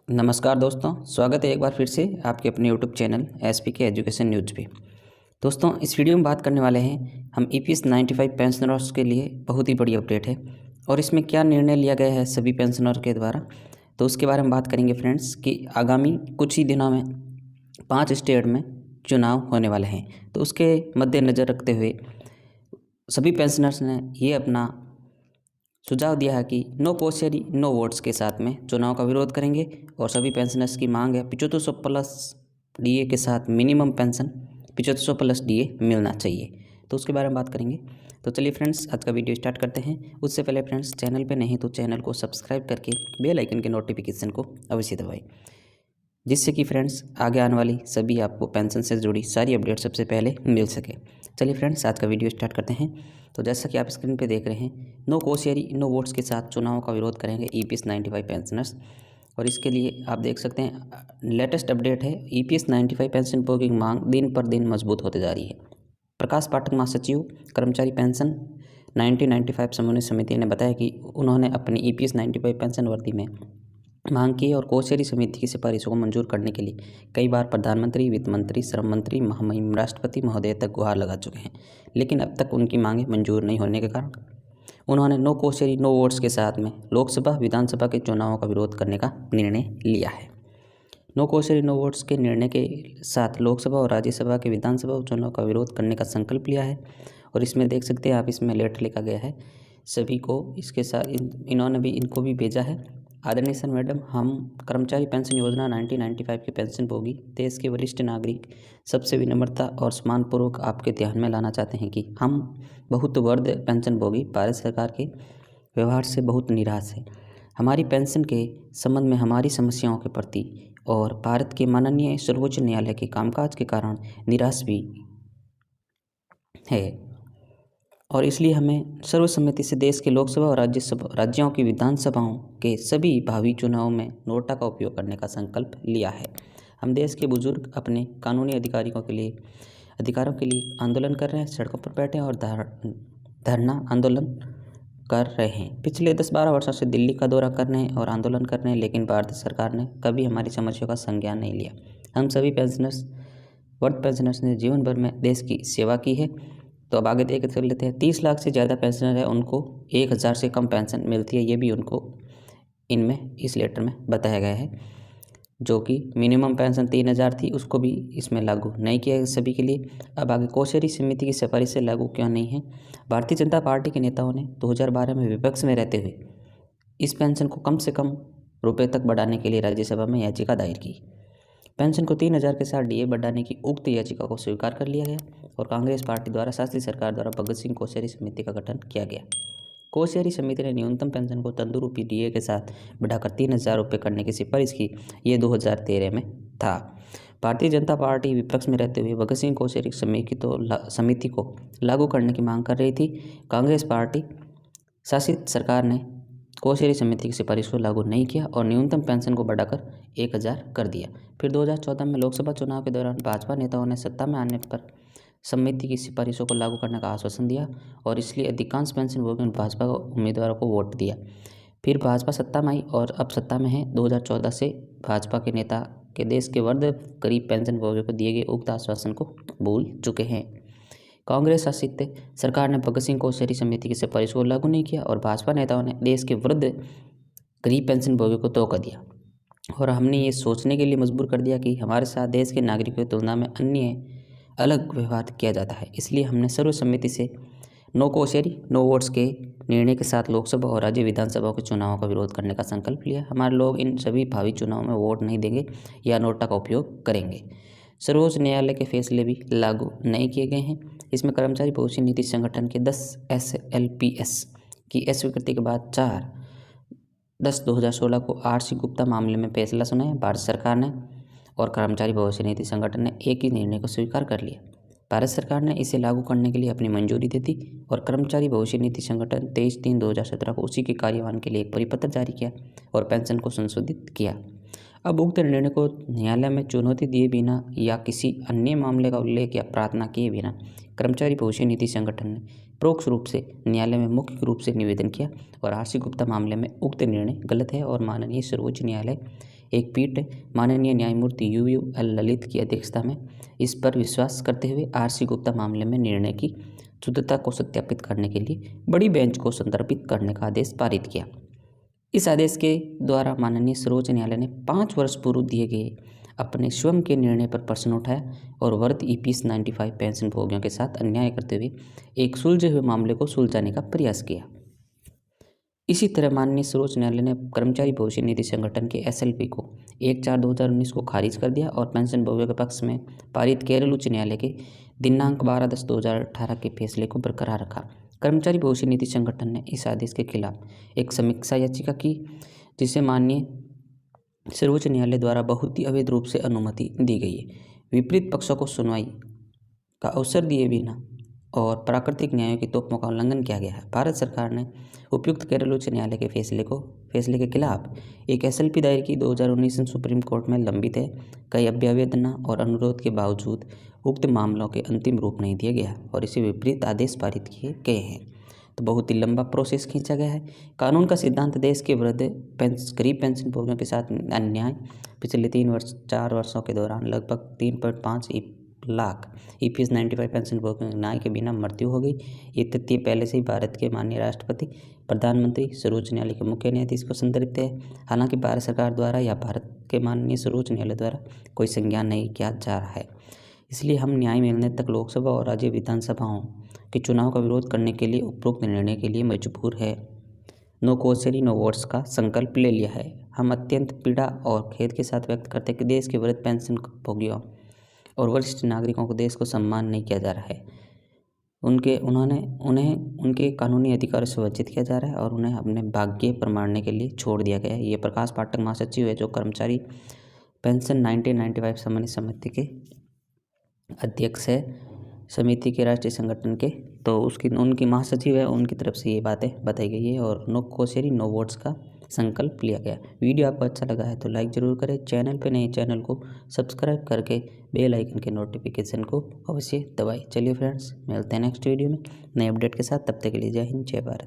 नमस्कार दोस्तों, स्वागत है एक बार फिर से आपके अपने YouTube channel SPK education news पे। दोस्तों, इस वीडियो में बात करने वाले हैं हम ईपीएस 95 पेंशनर्स के लिए बहुत ही बड़ी अपडेट है और इसमें क्या निर्णय लिया गया है सभी पेंशनर के द्वारा, तो उसके बारे में बात करेंगे फ्रेंड्स कि आगामी कुछ ही दिनों में 5 स्टेट में चुनाव होने वाले हैं। तो उसके मद्देनज़र रखते हुए सभी पेंशनर्स ने ये अपना सुझाव दिया है कि नो पोस्चरी नो वोट्स के साथ में चुनाव का विरोध करेंगे और सभी पेंशनर्स की मांग है 7500 प्लस डीए के साथ मिनिमम पेंशन 7500 प्लस डीए मिलना चाहिए। तो उसके बारे में बात करेंगे। तो चलिए फ्रेंड्स, आज का वीडियो स्टार्ट करते हैं। उससे पहले फ्रेंड्स, चैनल पे नहीं तो चैनल को सब्सक्राइब करके बेल आइकन के नोटिफिकेशन को अवश्य दबाएं, जिससे कि फ्रेंड्स आगे आने वाली सभी आपको पेंशन से जुड़ी सारी अपडेट सबसे पहले मिल सके। चलिए फ्रेंड्स, आज का वीडियो स्टार्ट करते हैं। तो जैसा कि आप स्क्रीन पे देख रहे हैं, नो कोशियरी नो वोट्स के साथ चुनाव का विरोध करेंगे ईपीएस 95 पेंशनर्स। और इसके लिए आप देख सकते हैं लेटेस्ट अपडेट है, ईपीएस 95 पेंशन भोगी की मांग दिन पर दिन मजबूत होते जा रही है। प्रकाश पाठक महासचिव कर्मचारी पेंशन 1995 समन्वय समिति ने बताया कि उन्होंने अपनी ईपीएस 95 पेंशन वर्दी में मांग की और कोश्यारी समिति की सिफारिशों को मंजूर करने के लिए कई बार प्रधानमंत्री, वित्त मंत्री, श्रम मंत्री, महामहिम राष्ट्रपति महोदय तक गुहार लगा चुके हैं, लेकिन अब तक उनकी मांगें मंजूर नहीं होने के कारण उन्होंने नो कोश्यारी नो वोट्स के साथ में लोकसभा विधानसभा के चुनावों का विरोध करने का निर्णय लिया है। नो कोश्यारी नो वोट्स के निर्णय के साथ लोकसभा और राज्यसभा के विधानसभा चुनाव का विरोध करने का संकल्प लिया है। और इसमें देख सकते हैं आप, इसमें लेटर लिखा गया है सभी को। इसके साथ इन्होंने भी इनको भी भेजा है। आदरणीय सर मैडम, हम कर्मचारी पेंशन योजना 1995 के पेंशन भोगी देश के वरिष्ठ नागरिक सबसे विनम्रता और सम्मानपूर्वक आपके ध्यान में लाना चाहते हैं कि हम बहुत वर्ग पेंशन भोगी भारत सरकार के व्यवहार से बहुत निराश हैं। हमारी पेंशन के संबंध में हमारी समस्याओं के प्रति और भारत के माननीय सर्वोच्च न्यायालय के कामकाज के कारण निराश भी है और इसलिए हमें सर्वसम्मति से देश के लोकसभा और राज्यों की विधानसभाओं के सभी भावी चुनावों में नोटा का उपयोग करने का संकल्प लिया है। हम देश के बुजुर्ग अपने कानूनी अधिकारों के लिए आंदोलन कर रहे हैं, सड़कों पर बैठे हैं और धरना आंदोलन कर रहे हैं। पिछले 10-12 वर्षों से दिल्ली का दौरा कर रहे हैं और आंदोलन कर रहे हैं, लेकिन भारत सरकार ने कभी हमारी समस्याओं का संज्ञान नहीं लिया। हम सभी वर्ग पेंशनर्स ने जीवन भर में देश की सेवा की है। तो अब आगे देख कर लेते हैं। 30 लाख से ज़्यादा पेंशनर है, उनको 1000 से कम पेंशन मिलती है, ये भी उनको इनमें इस लेटर में बताया गया है। जो कि मिनिमम पेंशन 3000 थी, उसको भी इसमें लागू नहीं किया है सभी के लिए। अब आगे कोश्यारी समिति की सिफारिश से लागू क्यों नहीं है। भारतीय जनता पार्टी के नेताओं ने 2012 में विपक्ष में रहते हुए इस पेंशन को कम से कम रुपये तक बढ़ाने के लिए राज्यसभा में याचिका दायर की। पेंशन को 3000 के साथ डीए बढ़ाने की उक्त याचिका को स्वीकार कर लिया गया और कांग्रेस पार्टी द्वारा शास्त्री सरकार द्वारा भगत सिंह कोश्यारी समिति का गठन किया गया। कोश्यारी समिति ने न्यूनतम पेंशन को तंदुरुपी डीए के साथ बढ़ाकर 3000 रुपये करने की सिफारिश की। ये 2013 में था। भारतीय जनता पार्टी विपक्ष में रहते हुए भगत सिंह कोश्यारी समिति को लागू करने की मांग कर रही थी। कांग्रेस पार्टी शासित सरकार ने कोश्यारी समिति की सिफारिश को लागू नहीं किया और न्यूनतम पेंशन को बढ़ाकर 1000 कर दिया। फिर 2014 में लोकसभा चुनाव के दौरान भाजपा नेताओं ने सत्ता में आने पर समिति की सिफारिशों को लागू करने का आश्वासन दिया और इसलिए अधिकांश पेंशन भोगियों ने भाजपा उम्मीदवारों को वोट दिया। फिर भाजपा सत्ता में आई और अब सत्ता में है। 2014 से भाजपा के नेता के देश के वर्ग गरीब पेंशन भोगियों को दिए गए उक्त आश्वासन को भूल चुके हैं। कांग्रेस शासित सरकार ने भगत सिंह कोश्यारी समिति की सिफारिश को लागू नहीं किया और भाजपा नेताओं ने देश के वृद्ध गरीब पेंशन भोगियों को धोखा दिया और हमने ये सोचने के लिए मजबूर कर दिया कि हमारे साथ देश के नागरिकों की तुलना में अन्य अलग व्यवहार किया जाता है। इसलिए हमने सर्वसम्मति से नो कोश्यारी नो वोट्स के निर्णय के साथ लोकसभा और राज्य विधानसभाओं के चुनावों का विरोध करने का संकल्प लिया। हमारे लोग इन सभी भावी चुनावों में वोट नहीं देंगे या नोटा का उपयोग करेंगे। सर्वोच्च न्यायालय के फैसले भी लागू नहीं किए गए हैं। इसमें कर्मचारी भविष्य निधि संगठन के 10 SLPS की अस्वीकृति के बाद 4/10/2016 को RC गुप्ता मामले में फैसला सुनाया। भारत सरकार ने और कर्मचारी भविष्य निधि संगठन ने एक ही निर्णय को स्वीकार कर लिया। भारत सरकार ने इसे लागू करने के लिए अपनी मंजूरी दे दी और कर्मचारी भविष्य निधि संगठन 23/3/2017 को उसी के कार्यवाहन के लिए एक परिपत्र जारी किया और पेंशन को संशोधित किया। अब उक्त निर्णय को न्यायालय में चुनौती दिए बिना या किसी अन्य मामले का उल्लेख या प्रार्थना किए बिना कर्मचारी भविष्य निधि संगठन ने परोक्ष रूप से न्यायालय में मुख्य रूप से निवेदन किया और RC गुप्ता मामले में उक्त निर्णय गलत है और माननीय सर्वोच्च न्यायालय एक पीठ माननीय न्यायमूर्ति UUL ललित की अध्यक्षता में इस पर विश्वास करते हुए RC गुप्ता मामले में निर्णय की शुद्धता को सत्यापित करने के लिए बड़ी बेंच को संदर्भित करने का आदेश पारित किया। इस आदेश के द्वारा माननीय सर्वोच्च न्यायालय ने 5 वर्ष पूर्व दिए गए अपने स्वयं के निर्णय पर प्रश्न उठाया और वर्ग EPS 95 पेंशन भोगियों के साथ अन्याय करते हुए एक सुलझे हुए मामले को सुलझाने का प्रयास किया। इसी तरह माननीय सर्वोच्च न्यायालय ने कर्मचारी भविष्य निधि संगठन के SLP को 1/4/2019 को खारिज कर दिया और पेंशन भोगियों के पक्ष में पारित केरल उच्च न्यायालय के दिनांक 12/10/2018 के फैसले को बरकरार रखा। कर्मचारी भविष्य निधि संगठन ने इस आदेश के खिलाफ एक समीक्षा याचिका की, जिसे माननीय सर्वोच्च न्यायालय द्वारा बहुत ही अवैध रूप से अनुमति दी गई है। विपरीत पक्षों को सुनवाई का अवसर दिए बिना और प्राकृतिक न्यायों की तोकमों का उल्लंघन किया गया है। भारत सरकार ने उपयुक्त केरल उच्च न्यायालय के फैसले के खिलाफ एक SLP दायर की 2019 में सुप्रीम कोर्ट में लंबित है। कई अभ्यावेदन और अनुरोध के बावजूद उक्त मामलों के अंतिम रूप नहीं दिया गया और इसे विपरीत आदेश पारित किए गए हैं। तो बहुत ही लंबा प्रोसेस खींचा गया है। कानून का सिद्धांत देश के वृद्ध गरीब पेंशन भोगियों के साथ अन्याय पिछले 4 वर्षों के दौरान लगभग 3.5 लाख EPS 95 पेंशन भोगियों की न्याय के बिना मृत्यु हो गई। ये तथ्य पहले से ही भारत के माननीय राष्ट्रपति, प्रधानमंत्री, सर्वोच्च न्यायालय के मुख्य न्यायाधीश को संदर्भित है। हालांकि भारत सरकार द्वारा या भारत के माननीय सर्वोच्च न्यायालय द्वारा कोई संज्ञान नहीं किया जा रहा है। इसलिए हम न्याय मिलने तक लोकसभा और राज्य विधानसभाओं के चुनाव का विरोध करने के लिए उपरोक्त निर्णय के लिए मजबूर है। नो क्वेश्चन नो वोट्स का संकल्प ले लिया है। हम अत्यंत पीड़ा और खेद के साथ व्यक्त करते हैं कि देश के वृद्ध पेंशन भोगियों और वरिष्ठ नागरिकों को देश को सम्मान नहीं किया जा रहा है। उन्हें उनके कानूनी अधिकारों से वंचित किया जा रहा है और उन्हें अपने भाग्य पर मारने के लिए छोड़ दिया गया है। ये प्रकाश पाठक महासचिव है, जो कर्मचारी पेंशन 1995 समन्वय समिति के अध्यक्ष है, समिति के राष्ट्रीय संगठन के। तो उनकी महासचिव है, उनकी तरफ से ये बातें बताई गई है और नो क्वेश्चन नो वोट्स का संकल्प लिया गया। वीडियो आपको अच्छा लगा है तो लाइक ज़रूर करें। चैनल पे नए चैनल को सब्सक्राइब करके बेल आइकन के नोटिफिकेशन को अवश्य दबाएं। चलिए फ्रेंड्स, मिलते हैं नेक्स्ट वीडियो में नए अपडेट के साथ। तब तक के लिए जय हिंद, जय भारत।